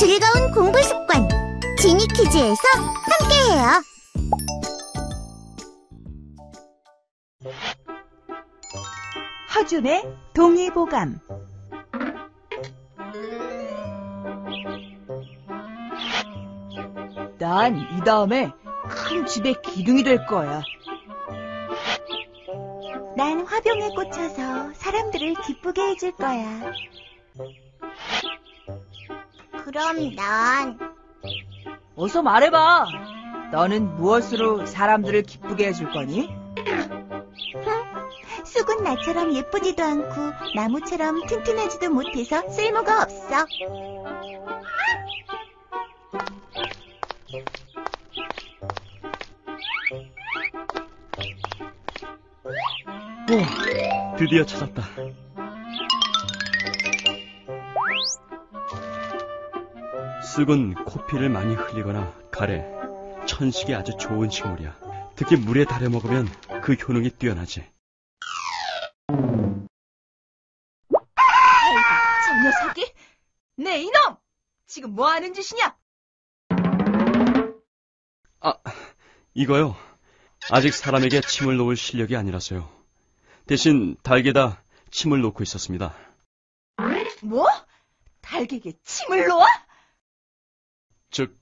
즐거운 공부 습관 지니키즈에서 함께해요. 허준의 동의보감. 난 이 다음에 큰 집의 기둥이 될 거야. 난 화병에 꽂혀서 사람들을 기쁘게 해줄 거야. 그럼 난... 어서 말해봐. 너는 무엇으로 사람들을 기쁘게 해줄 거니? 쑥은 나처럼 예쁘지도 않고 나무처럼 튼튼하지도 못해서 쓸모가 없어. 오, 드디어 찾았다. 쑥은 코피를 많이 흘리거나 가래, 천식이 아주 좋은 식물이야. 특히 물에 달여 먹으면 그 효능이 뛰어나지. 저 녀석이? 네, 이놈! 지금 뭐 하는 짓이냐? 아, 이거요. 아직 사람에게 침을 놓을 실력이 아니라서요. 대신 닭에다 침을 놓고 있었습니다. 뭐? 닭에게 침을 놓아?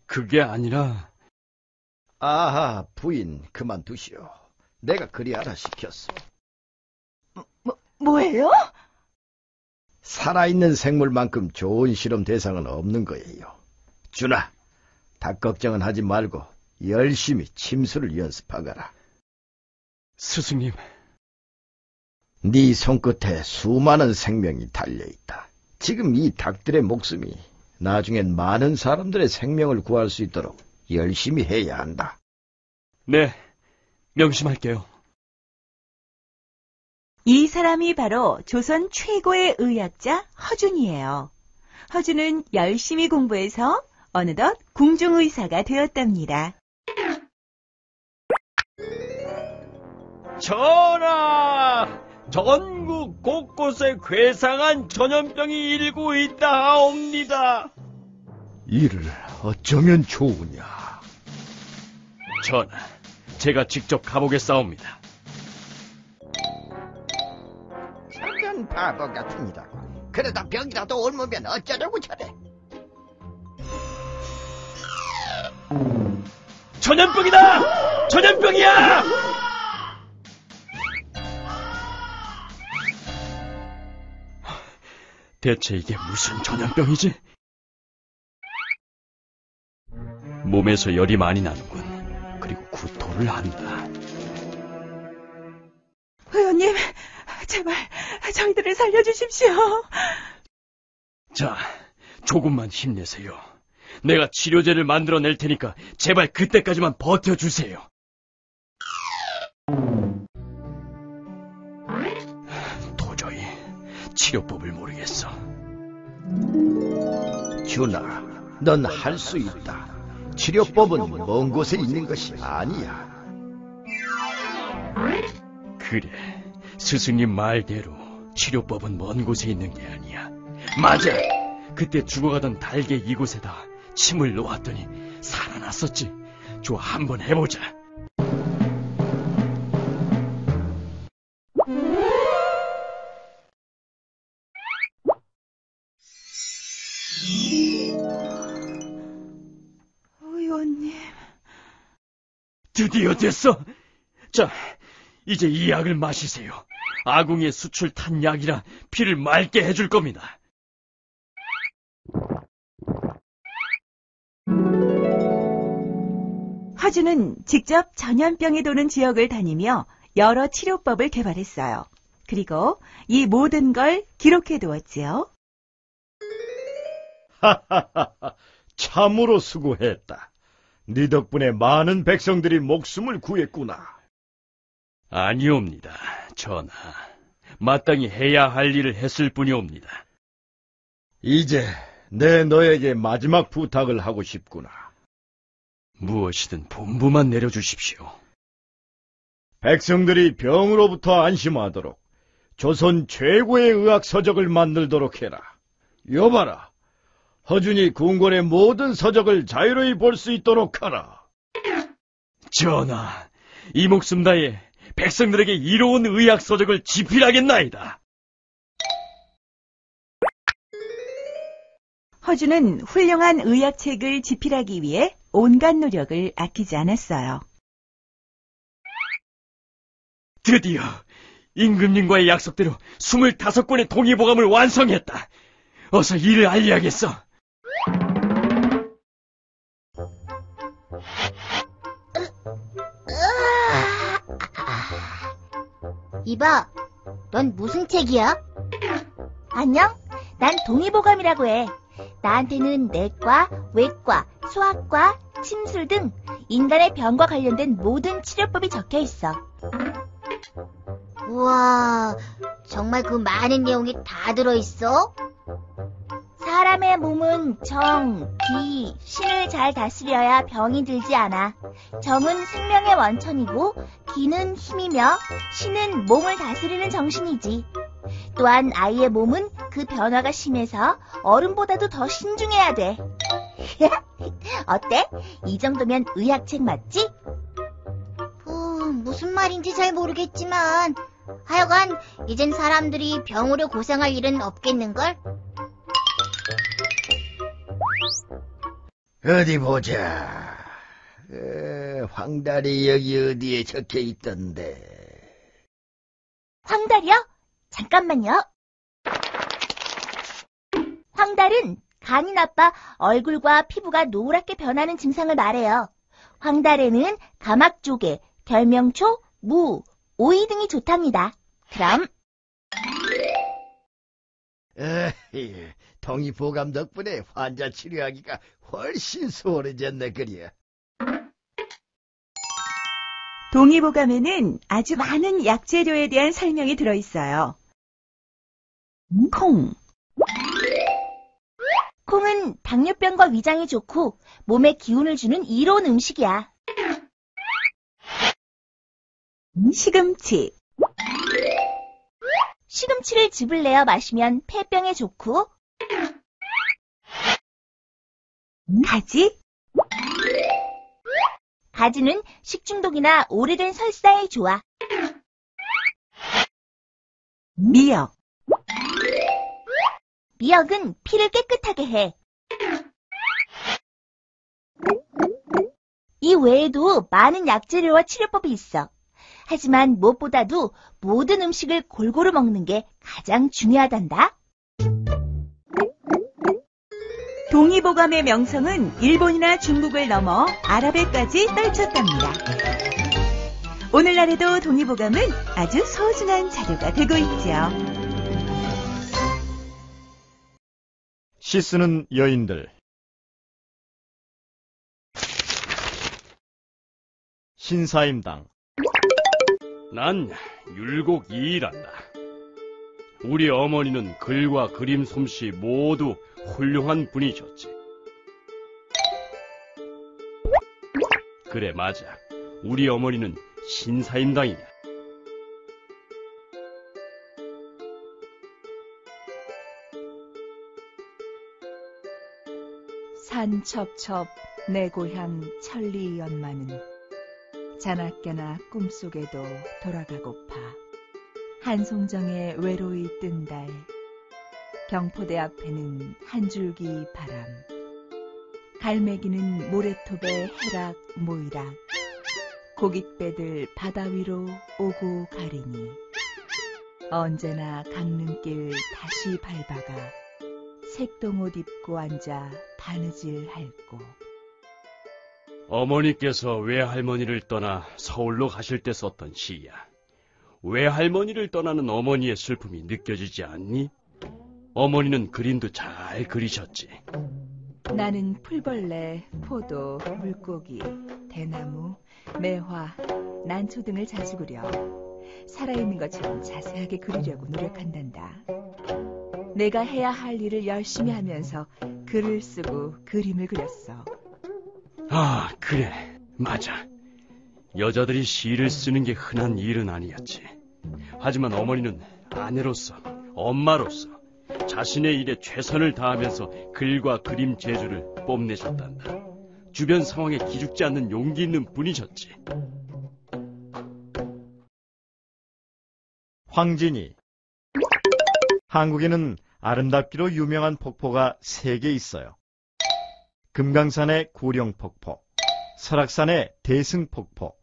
그게 아니라... 아하, 부인, 그만두시오. 내가 그리 알아 시켰어. 뭐예요? 살아있는 생물만큼 좋은 실험 대상은 없는 거예요. 준아, 닭 걱정은 하지 말고 열심히 침수를 연습하거라. 스승님. 네 손끝에 수많은 생명이 달려있다. 지금 이 닭들의 목숨이 나중엔 많은 사람들의 생명을 구할 수 있도록 열심히 해야 한다. 네, 명심할게요. 이 사람이 바로 조선 최고의 의학자 허준이에요. 허준은 열심히 공부해서 어느덧 궁중의사가 되었답니다. 전하! 전국 곳곳에 괴상한 전염병이 일고 있다하옵니다. 이를 어쩌면 좋으냐. 전하, 제가 직접 가보겠사옵니다. 저건 바보 같습니다. 그러다 병이라도 옮으면 어쩌려고 저래. 전염병이다! 전염병이야! 대체 이게 무슨 전염병이지? 몸에서 열이 많이 나는군. 그리고 구토를 한다. 의원님, 제발 저희들을 살려주십시오. 자, 조금만 힘내세요. 내가 치료제를 만들어낼 테니까 제발 그때까지만 버텨주세요. 도저히 치료법을 모르겠어. 준아, 넌 할 수 있다. 치료법은 먼 곳에 있는 것이 아니야. 그래, 스승님 말대로 치료법은 먼 곳에 있는 게 아니야. 맞아! 그때 죽어가던 달개 이곳에다 침을 놓았더니 살아났었지. 좋아, 한번 해보자. 의원님. 드디어 됐어! 자, 이제 이 약을 마시세요. 아궁이에 수출 탄 약이라 피를 맑게 해줄 겁니다. 허준은 직접 전염병이 도는 지역을 다니며 여러 치료법을 개발했어요. 그리고 이 모든 걸 기록해두었지요. 하하하하, 참으로 수고했다. 네 덕분에 많은 백성들이 목숨을 구했구나. 아니옵니다, 전하. 마땅히 해야 할 일을 했을 뿐이옵니다. 이제 내 너에게 마지막 부탁을 하고 싶구나. 무엇이든 분부만 내려주십시오. 백성들이 병으로부터 안심하도록 조선 최고의 의학 서적을 만들도록 해라. 여봐라, 허준이 궁궐의 모든 서적을 자유로이 볼 수 있도록 하라. 전하, 이 목숨 다해 백성들에게 이로운 의학 서적을 집필하겠나이다. 허준은 훌륭한 의학책을 집필하기 위해 온갖 노력을 아끼지 않았어요. 드디어 임금님과의 약속대로 25권의 동의보감을 완성했다. 어서 이를 알려야겠어. 이봐, 넌 무슨 책이야? 안녕, 난 동의보감이라고 해. 나한테는 내과, 외과, 소아과, 침술 등 인간의 병과 관련된 모든 치료법이 적혀 있어. 우와, 정말 그 많은 내용이 다 들어있어? 사람의 몸은 정, 기, 신을 잘 다스려야 병이 들지 않아. 정은 생명의 원천이고 기는 힘이며 신은 몸을 다스리는 정신이지. 또한 아이의 몸은 그 변화가 심해서 어른보다도 더 신중해야 돼. 어때? 이 정도면 의학책 맞지? 무슨 말인지 잘 모르겠지만 하여간 이젠 사람들이 병으로 고생할 일은 없겠는걸? 어디 보자. 황달이 여기 어디에 적혀 있던데. 황달이요? 잠깐만요. 황달은 간이 나빠 얼굴과 피부가 노랗게 변하는 증상을 말해요. 황달에는 가막조개, 결명초, 무, 오이 등이 좋답니다. 그럼 동의보감 덕분에 환자 치료하기가 훨씬 수월해졌네 그려. 동의보감에는 아주 많은 약재료에 대한 설명이 들어있어요. 콩. 콩은 당뇨병과 위장에 좋고 몸에 기운을 주는 이로운 음식이야. 시금치. 시금치를 즙을 내어 마시면 폐병에 좋고. 가지. 가지는 식중독이나 오래된 설사에 좋아. 미역. 미역은 피를 깨끗하게 해. 이 외에도 많은 약재료와 치료법이 있어. 하지만 무엇보다도 모든 음식을 골고루 먹는 게 가장 중요하단다. 동의보감의 명성은 일본이나 중국을 넘어 아랍에까지 떨쳤답니다. 오늘날에도 동의보감은 아주 소중한 자료가 되고 있죠. 시 쓰는 여인들. 신사임당. 난 율곡 이일한다. 우리 어머니는 글과 그림 솜씨 모두 훌륭한 분이셨지. 그래, 맞아. 우리 어머니는 신사임당이냐. 산첩첩 내 고향 천리연마는 자나깨나 꿈속에도 돌아가고파. 한송정에 외로이 뜬 달, 경포대 앞에는 한 줄기 바람, 갈매기는 모래톱에 해락 모이락, 고깃배들 바다 위로 오고 가리니 언제나 강릉길 다시 밟아가 색동옷 입고 앉아 바느질 핥고. 어머니께서 외할머니를 떠나 서울로 가실 때 썼던 시야. 외할머니를 떠나는 어머니의 슬픔이 느껴지지 않니? 어머니는 그림도 잘 그리셨지. 나는 풀벌레, 포도, 물고기, 대나무, 매화, 난초 등을 자주 그려 살아있는 것처럼 자세하게 그리려고 노력한단다. 내가 해야 할 일을 열심히 하면서 글을 쓰고 그림을 그렸어. 아, 그래. 맞아. 여자들이 시를 쓰는 게 흔한 일은 아니었지. 하지만 어머니는 아내로서, 엄마로서 자신의 일에 최선을 다하면서 글과 그림 재주를 뽐내셨단다. 주변 상황에 기죽지 않는 용기 있는 분이셨지. 황진이. 한국에는 아름답기로 유명한 폭포가 3개 있어요. 금강산의 구룡폭포, 설악산의 대승폭포,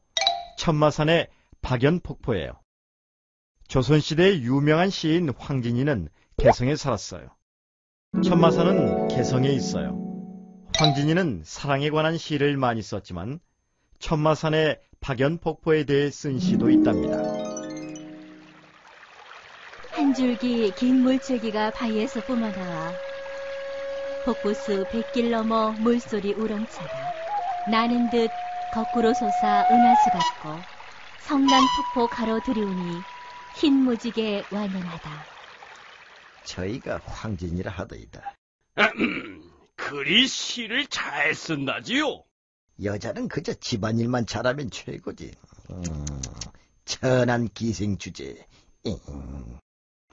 천마산의 박연폭포예요. 조선시대의 유명한 시인 황진이는 개성에 살았어요. 천마산은 개성에 있어요. 황진이는 사랑에 관한 시를 많이 썼지만 천마산의 박연폭포에 대해 쓴 시도 있답니다. 한 줄기 긴 물줄기가 바위에서 뿜어나와 폭포수 100길 넘어 물소리 우렁차다. 나는 듯 거꾸로 솟아 은하수 같고 성난폭포 가로 들이우니 흰 무지개 완연하다. 저희가 황진이라 하더이다. 그리 시를 잘 쓴다지요? 여자는 그저 집안일만 잘하면 최고지. 천한 기생주제.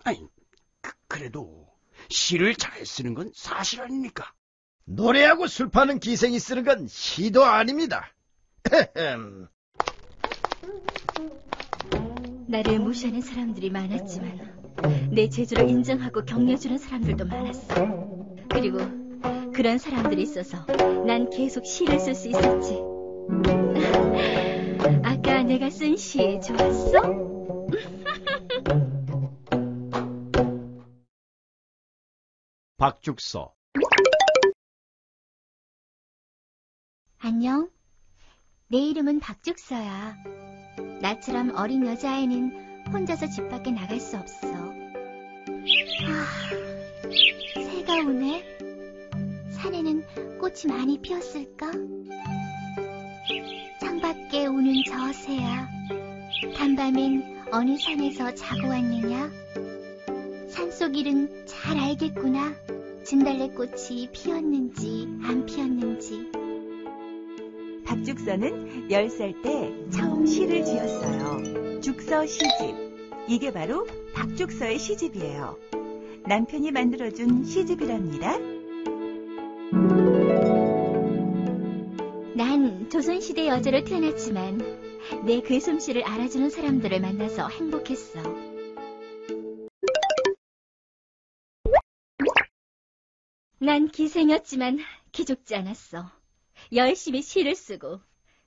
아니, 그래도 시를 잘 쓰는 건 사실 아닙니까? 노래하고 술 파는 기생이 쓰는 건 시도 아닙니다. 나를 무시하는 사람들이 많았지만 내 재주를 인정하고 격려주는 사람들도 많았어. 그리고 그런 사람들이 있어서 난 계속 시를 쓸 수 있었지. 아까 내가 쓴 시 좋았어? 박죽서. 안녕. 내 이름은 박죽서야. 나처럼 어린 여자아이는 혼자서 집 밖에 나갈 수 없어. 새가 오네. 산에는 꽃이 많이 피었을까? 창밖에 우는 저 새야. 간밤엔 어느 산에서 자고 왔느냐? 산속일은 잘 알겠구나. 진달래꽃이 피었는지 안 피었는지. 박죽서는 10살 때 처음 시를 지었어요. 죽서 시집. 이게 바로 박죽서의 시집이에요. 남편이 만들어준 시집이랍니다. 난 조선시대 여자로 태어났지만 내 글솜씨를 알아주는 사람들을 만나서 행복했어. 난 기생이었지만 기죽지 않았어. 열심히 시를 쓰고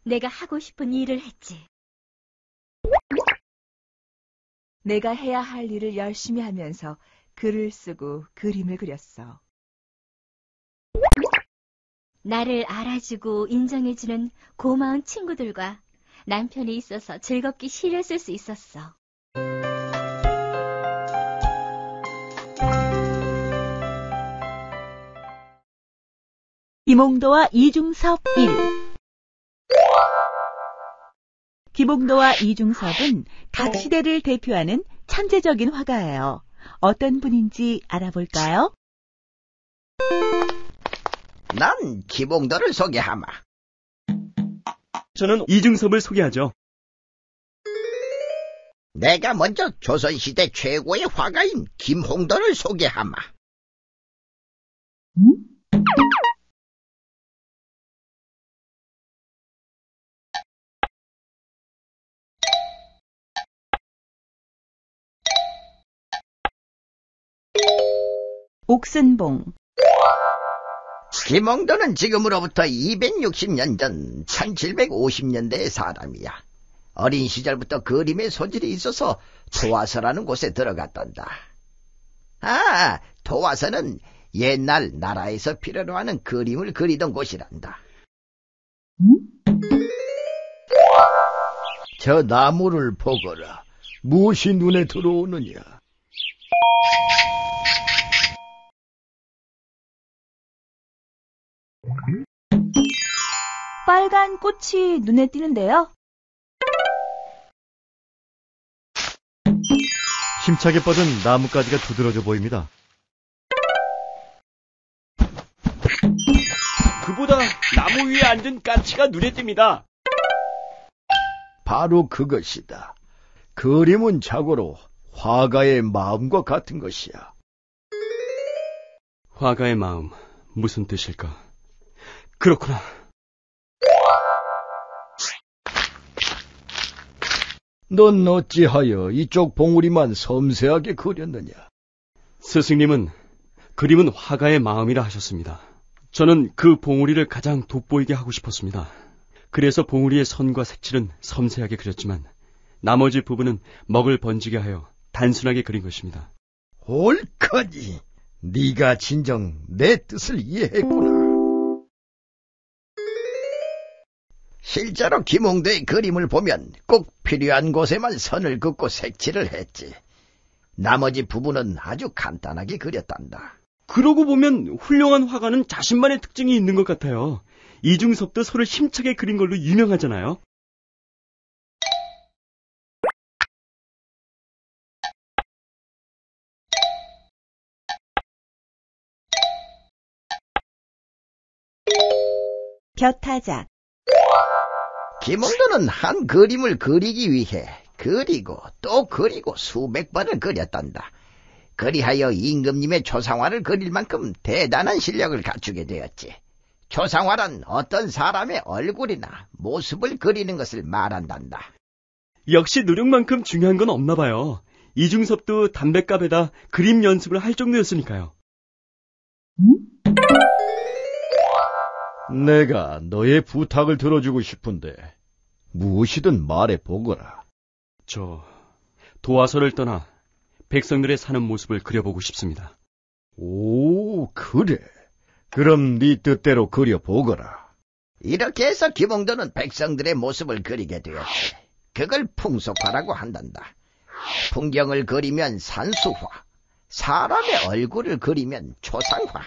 내가 하고 싶은 일을 했지. 내가 해야 할 일을 열심히 하면서 글을 쓰고 그림을 그렸어. 나를 알아주고 인정해주는 고마운 친구들과 남편이 있어서 즐겁게 시를 쓸 수 있었어. 김홍도와 이중섭 1. 김홍도와 이중섭은 각 시대를 대표하는 천재적인 화가예요. 어떤 분인지 알아볼까요? 난 김홍도를 소개하마. 저는 이중섭을 소개하죠. 내가 먼저 조선시대 최고의 화가인 김홍도를 소개하마. 옥순봉. 김홍도는 지금으로부터 260년 전 1750년대의 사람이야. 어린 시절부터 그림에 소질이 있어서 도화서라는 곳에 들어갔단다. 도화서는 옛날 나라에서 필요로 하는 그림을 그리던 곳이란다. 저 나무를 보거라. 무엇이 눈에 들어오느냐? 빨간 꽃이 눈에 띄는데요. 힘차게 뻗은 나뭇가지가 두드러져 보입니다. 그보다 나무 위에 앉은 까치가 눈에 띕니다. 바로 그것이다. 그림은 자고로 화가의 마음과 같은 것이야. 화가의 마음, 무슨 뜻일까? 그렇구나. 넌 어찌하여 이쪽 봉우리만 섬세하게 그렸느냐? 스승님은 그림은 화가의 마음이라 하셨습니다. 저는 그 봉우리를 가장 돋보이게 하고 싶었습니다. 그래서 봉우리의 선과 색칠은 섬세하게 그렸지만 나머지 부분은 먹을 번지게 하여 단순하게 그린 것입니다. 옳거니, 네가 진정 내 뜻을 이해했구나. 실제로 김홍도의 그림을 보면 꼭 필요한 곳에만 선을 긋고 색칠을 했지. 나머지 부분은 아주 간단하게 그렸단다. 그러고 보면 훌륭한 화가는 자신만의 특징이 있는 것 같아요. 이중섭도 소를 힘차게 그린 걸로 유명하잖아요. 벼타작. 김홍도는 한 그림을 그리기 위해 그리고 또 그리고 수백 번을 그렸단다. 그리하여 임금님의 초상화를 그릴 만큼 대단한 실력을 갖추게 되었지. 초상화란 어떤 사람의 얼굴이나 모습을 그리는 것을 말한단다. 역시 노력만큼 중요한 건 없나 봐요. 이중섭도 담뱃갑에다 그림 연습을 할 정도였으니까요. 내가 너의 부탁을 들어주고 싶은데 무엇이든 말해보거라. 저 도화서를 떠나 백성들의 사는 모습을 그려보고 싶습니다. 오, 그래. 그럼 네 뜻대로 그려보거라. 이렇게 해서 김홍도는 백성들의 모습을 그리게 되었지. 그걸 풍속화라고 한단다. 풍경을 그리면 산수화, 사람의 얼굴을 그리면 초상화.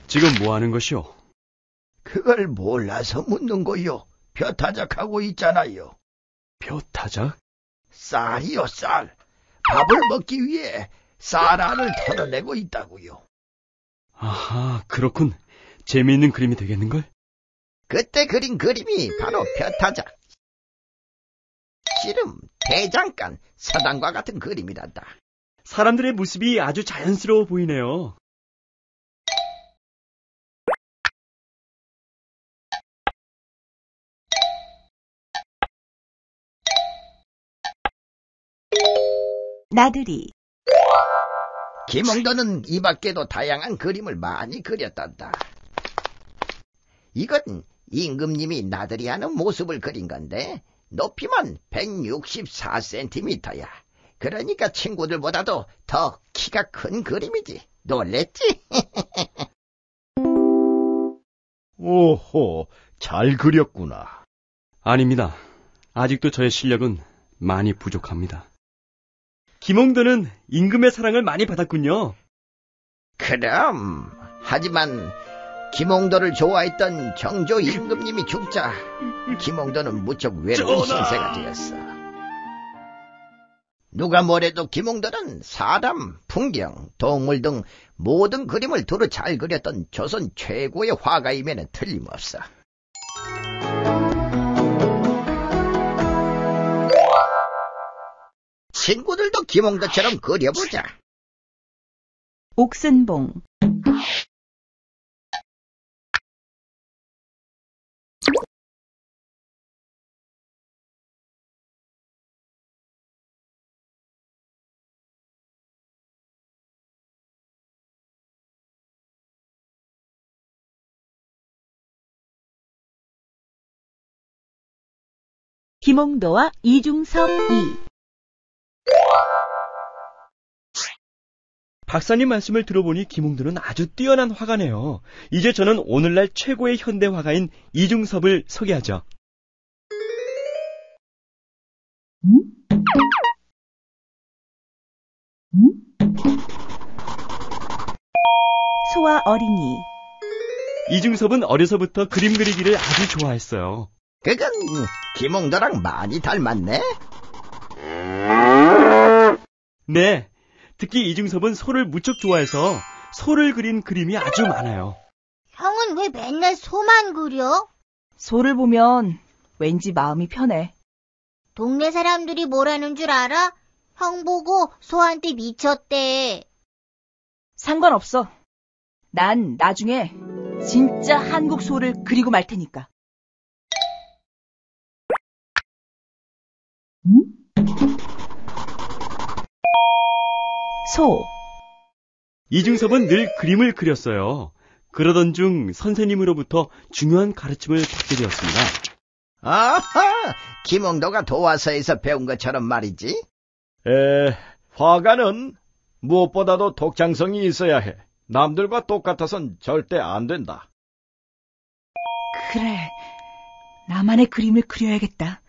지금 뭐 하는 것이오? 그걸 몰라서 묻는 거요. 벼타작하고 있잖아요. 벼타작? 쌀이요, 쌀. 밥을 먹기 위해 쌀알을 털어내고 있다고요. 아하, 그렇군. 재미있는 그림이 되겠는걸? 그때 그린 그림이 바로 벼타작. 씨름, 대장간, 서당과 같은 그림이란다. 사람들의 모습이 아주 자연스러워 보이네요. 나들이. 김홍도는 이 밖에도 다양한 그림을 많이 그렸단다. 이건 임금님이 나들이 하는 모습을 그린 건데 높이만 164cm야. 그러니까 친구들보다도 더 키가 큰 그림이지. 놀랬지? 오호, 잘 그렸구나. 아닙니다. 아직도 저의 실력은 많이 부족합니다. 김홍도는 임금의 사랑을 많이 받았군요. 그럼, 하지만 김홍도를 좋아했던 정조 임금님이 죽자 김홍도는 무척 외로운 신세가 되었어. 누가 뭐래도 김홍도는 사람, 풍경, 동물 등 모든 그림을 두루 잘 그렸던 조선 최고의 화가임에는 틀림없어. 친구들도 김홍도처럼 그려보자. 옥순봉. 김홍도와 이중섭 2. 박사님 말씀을 들어보니 김홍도는 아주 뛰어난 화가네요. 이제 저는 오늘날 최고의 현대 화가인 이중섭을 소개하죠. 소와 어린이. 이중섭은 어려서부터 그림 그리기를 아주 좋아했어요. 그건 김홍도랑 많이 닮았네? 네, 특히 이중섭은 소를 무척 좋아해서 소를 그린 그림이 아주 많아요. 형은 왜 맨날 소만 그려? 소를 보면 왠지 마음이 편해. 동네 사람들이 뭐라는 줄 알아? 형 보고 소한테 미쳤대. 상관없어. 난 나중에 진짜 한국 소를 그리고 말 테니까. 소. 이중섭은 늘 그림을 그렸어요. 그러던 중 선생님으로부터 중요한 가르침을 받게 되었습니다. 아하! 김홍도가 도화서에서 배운 것처럼 말이지. 화가는 무엇보다도 독창성이 있어야 해. 남들과 똑같아선 절대 안 된다. 그래, 나만의 그림을 그려야겠다.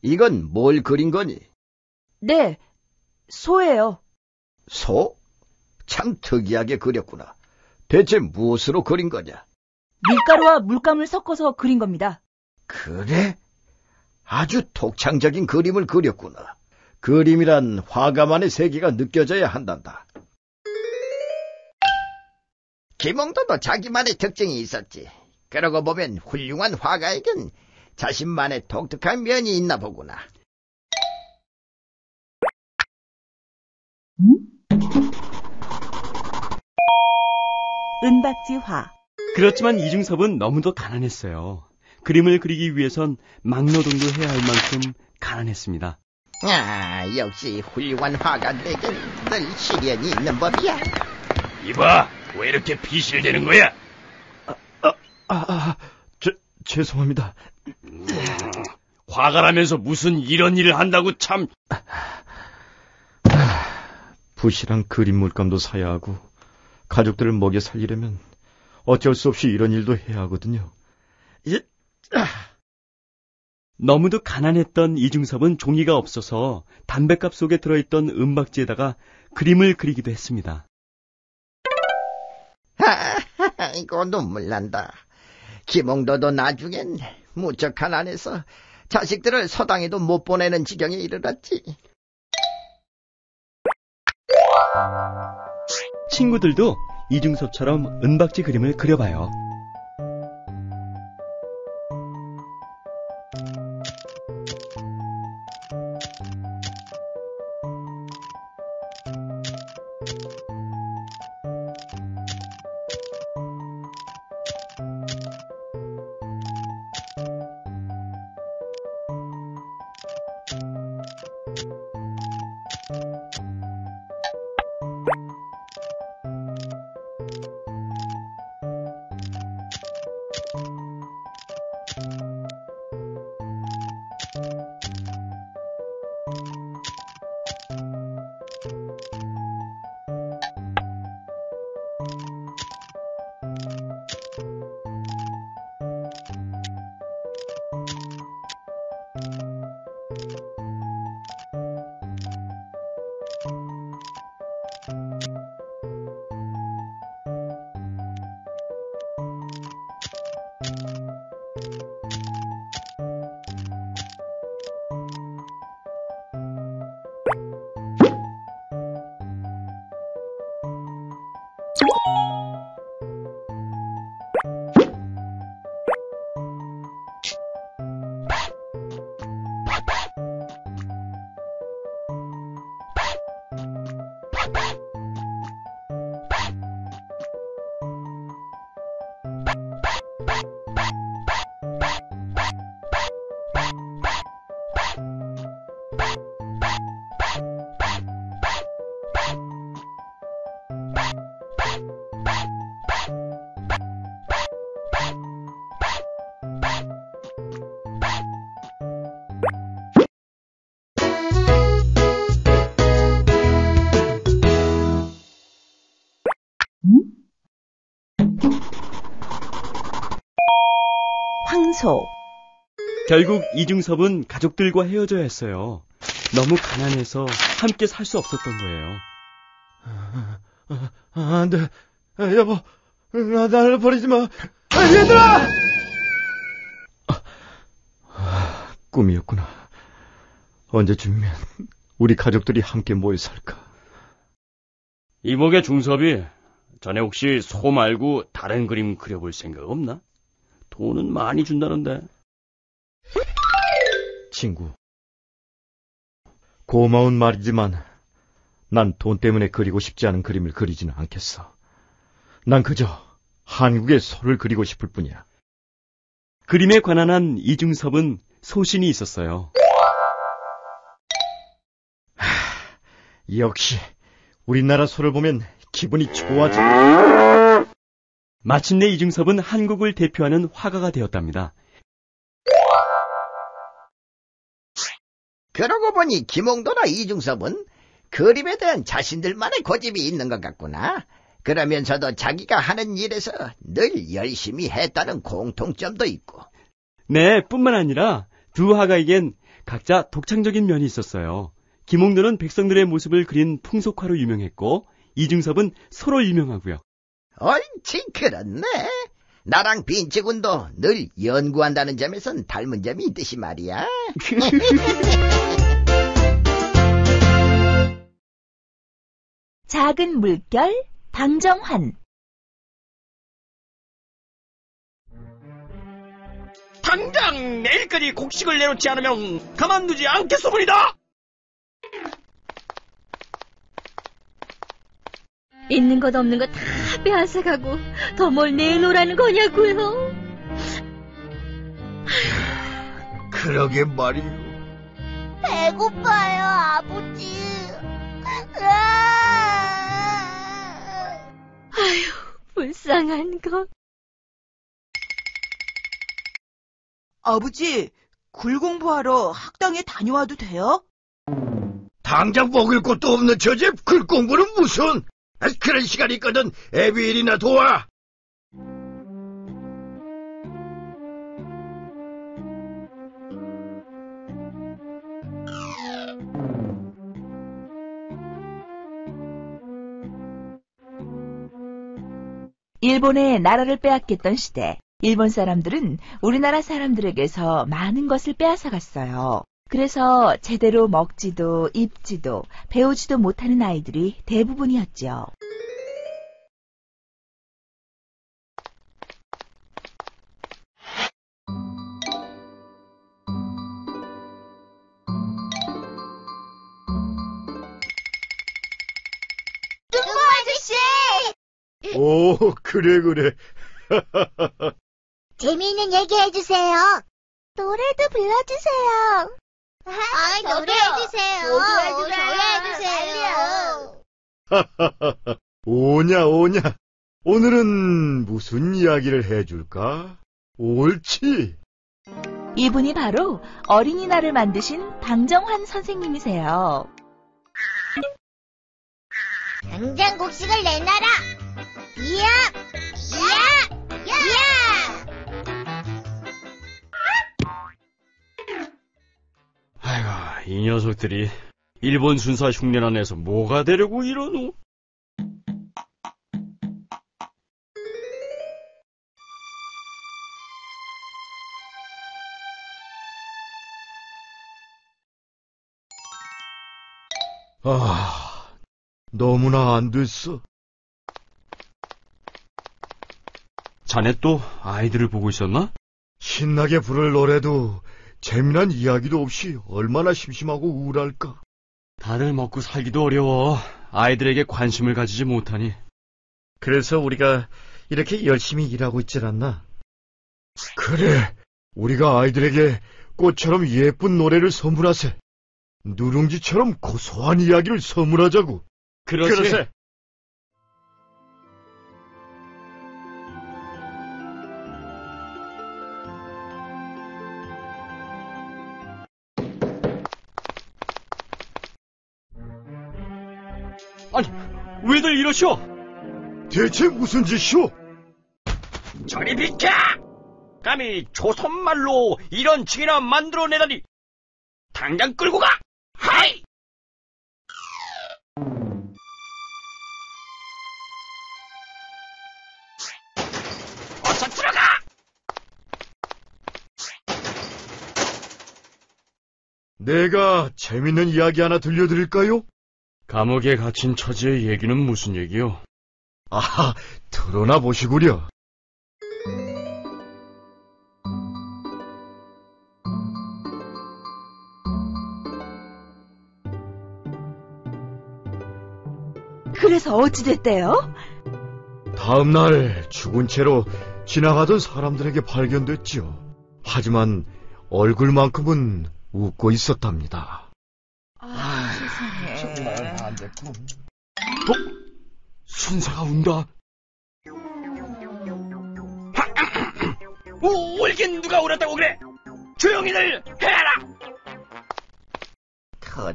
이건 뭘 그린 거니? 네, 소예요. 소? 참 특이하게 그렸구나. 대체 무엇으로 그린 거냐? 밀가루와 물감을 섞어서 그린 겁니다. 그래? 아주 독창적인 그림을 그렸구나. 그림이란 화가만의 세계가 느껴져야 한단다. 김홍도도 자기만의 특징이 있었지. 그러고 보면 훌륭한 화가에겐 자신만의 독특한 면이 있나 보구나. 은박지화. 그렇지만 이중섭은 너무도 가난했어요. 그림을 그리기 위해선 막노동도 해야 할 만큼 가난했습니다. 아, 역시 훌륭한 화가들에겐 늘 시련이 있는 법이야. 이봐, 왜 이렇게 비실대는 거야? 죄송합니다. 화가라면서 무슨 이런 일을 한다고 참... 부실한 그림 물감도 사야 하고 가족들을 먹여 살리려면 어쩔 수 없이 이런 일도 해야 하거든요. 너무도 가난했던 이중섭은 종이가 없어서 담뱃갑 속에 들어있던 은박지에다가 그림을 그리기도 했습니다. 이거 눈물 난다. 김홍도도 나중엔 무척 가난해서 자식들을 서당에도 못 보내는 지경에 이르렀지. 친구들도 이중섭처럼 은박지 그림을 그려봐요. 황소. 결국 이중섭은 가족들과 헤어져야 했어요. 너무 가난해서 함께 살 수 없었던 거예요. 안 돼. 여보, 나를 버리지 마. 얘들아! 꿈이었구나. 언제쯤이면 우리 가족들이 함께 모여 살까? 이복의 중섭이 자네 혹시 소 말고 다른 그림 그려볼 생각 없나? 돈은 많이 준다는데. 친구. 고마운 말이지만 난 돈 때문에 그리고 싶지 않은 그림을 그리지는 않겠어. 난 그저 한국의 소를 그리고 싶을 뿐이야. 그림에 관한 한 이중섭은 소신이 있었어요. 역시 우리나라 소를 보면 기분이 좋아져. 마침내 이중섭은 한국을 대표하는 화가가 되었답니다. 그러고 보니 김홍도나 이중섭은 그림에 대한 자신들만의 고집이 있는 것 같구나. 그러면서도 자기가 하는 일에서 늘 열심히 했다는 공통점도 있고. 네, 뿐만 아니라 두 화가에겐 각자 독창적인 면이 있었어요. 김홍도는 백성들의 모습을 그린 풍속화로 유명했고, 이중섭은 소로 유명하고요. 옳지, 그렇네. 나랑 빈치군도 늘 연구한다는 점에선 닮은 점이 있듯이 말이야. 작은 물결 방정환. 당장 내일까지 곡식을 내놓지 않으면 가만두지 않겠소문이다. 있는 것 없는 것 다 빼앗아가고 더 뭘 내놓으라는 거냐고요. 그러게 말이오. 배고파요, 아버지. 아휴, 불쌍한 것. 아버지, 글 공부하러 학당에 다녀와도 돼요? 당장 먹을 것도 없는 저집 글 공부는 무슨? 그런 시간이 있거든 애비일이나 도와. 일본의 나라를 빼앗겼던 시대, 일본 사람들은 우리나라 사람들에게서 많은 것을 빼앗아갔어요. 그래서 제대로 먹지도 입지도 배우지도 못하는 아이들이 대부분이었죠. 뚱보 아저씨! 오, 그래. 재미있는 얘기 해주세요. 노래도 불러주세요. 노래해주세요. 노래해주세요. 오냐. 오늘은 무슨 이야기를 해줄까? 옳지. 이분이 바로 어린이날을 만드신 방정환 선생님이세요. 당장 곡식을 내놔라. 이야! 아이고, 이 녀석들이 일본 순사 흉내나 내서 뭐가 되려고 이러노? 너무나 안 됐어. 자네 또 아이들을 보고 있었나? 신나게 부를 노래도 재미난 이야기도 없이 얼마나 심심하고 우울할까. 다들 먹고 살기도 어려워. 아이들에게 관심을 가지지 못하니. 그래서 우리가 이렇게 열심히 일하고 있질 않나? 그래, 우리가 아이들에게 꽃처럼 예쁜 노래를 선물하세. 누룽지처럼 고소한 이야기를 선물하자고. 그러세. 아니, 왜들 이러시오? 대체 무슨 짓이오? 저리 비켜! 감히 조선말로 이런 징이나 만들어내다니! 당장 끌고 가! 하이! 어서 들어가! 내가 재밌는 이야기 하나 들려드릴까요? 감옥에 갇힌 처지의 얘기는 무슨 얘기요? 아하, 드러나 보시구려. 그래서 어찌 됐대요? 다음 날 죽은 채로 지나가던 사람들에게 발견됐지요. 하지만 얼굴만큼은 웃고 있었답니다. 세상에. 안 됐군. 순사가 운다. 울긴 누가 울었다고 그래? 조용히들 해라.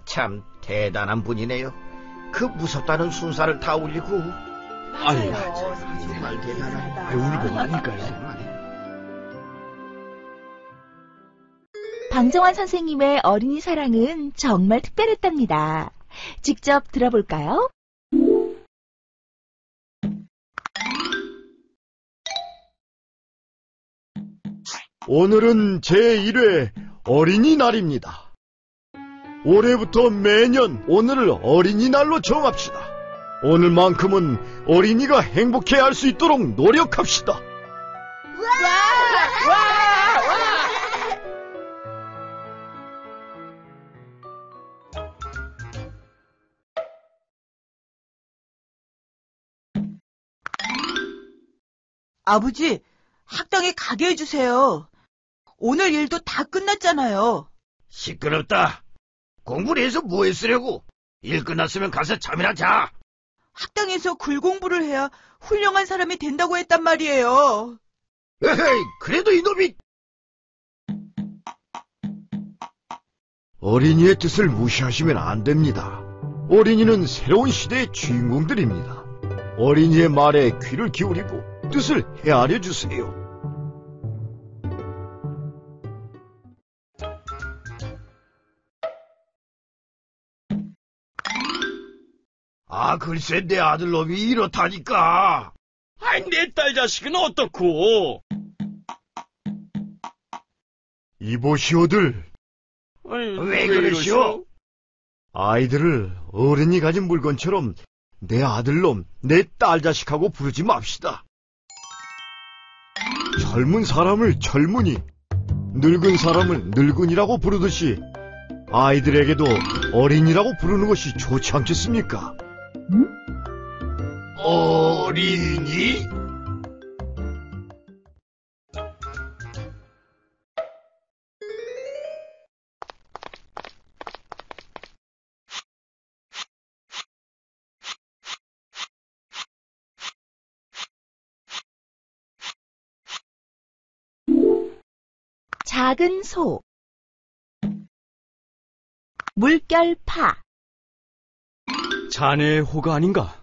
참 대단한 분이네요. 그 무섭다는 순사를 다 울리고. 아니, 정말 대단하다. 울고 나니까요. 방정환 선생님의 어린이 사랑은 정말 특별했답니다. 직접 들어볼까요? 오늘은 제1회 어린이날입니다. 올해부터 매년 오늘을 어린이날로 정합시다. 오늘만큼은 어린이가 행복해 할 수 있도록 노력합시다. 아버지, 학당에 가게 해주세요. 오늘 일도 다 끝났잖아요. 시끄럽다. 공부를 해서 뭐 했으려고? 일 끝났으면 가서 잠이나 자. 학당에서 글 공부를 해야 훌륭한 사람이 된다고 했단 말이에요. 에헤이, 그래도 이놈이. 어린이의 뜻을 무시하시면 안 됩니다. 어린이는 새로운 시대의 주인공들입니다. 어린이의 말에 귀를 기울이고 뜻을 헤아려 주세요. 글쎄 내 아들놈이 이렇다니까. 아니, 내 딸 자식은 어떻고? 이보시오들, 아니, 왜 그러시오? 아이들을 어른이 가진 물건처럼 내 아들놈, 내 딸 자식하고 부르지 맙시다. 젊은 사람을 젊은이, 늙은 사람을 늙은이라고 부르듯이 아이들에게도 어린이라고 부르는 것이 좋지 않겠습니까? 어린이? 작은 소, 물결파, 자네의 호가 아닌가?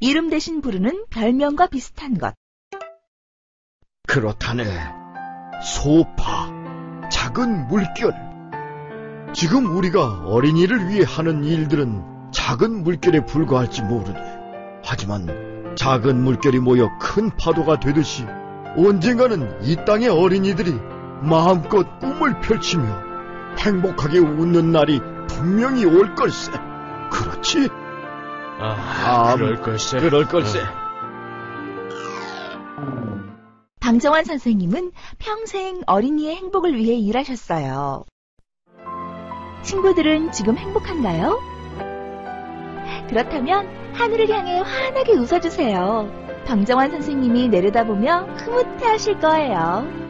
이름 대신 부르는 별명과 비슷한 것. 그렇다네. 소파, 작은 물결. 지금 우리가 어린이를 위해 하는 일들은 작은 물결에 불과할지 모르네. 하지만 작은 물결이 모여 큰 파도가 되듯이 언젠가는 이 땅의 어린이들이 마음껏 꿈을 펼치며 행복하게 웃는 날이 분명히 올 걸세. 그렇지? 그럴 걸세. 그럴 걸세. 방정환 선생님은 평생 어린이의 행복을 위해 일하셨어요. 친구들은 지금 행복한가요? 그렇다면 하늘을 향해 환하게 웃어주세요. 방정환 선생님이 내려다보며 흐뭇해 하실 거예요.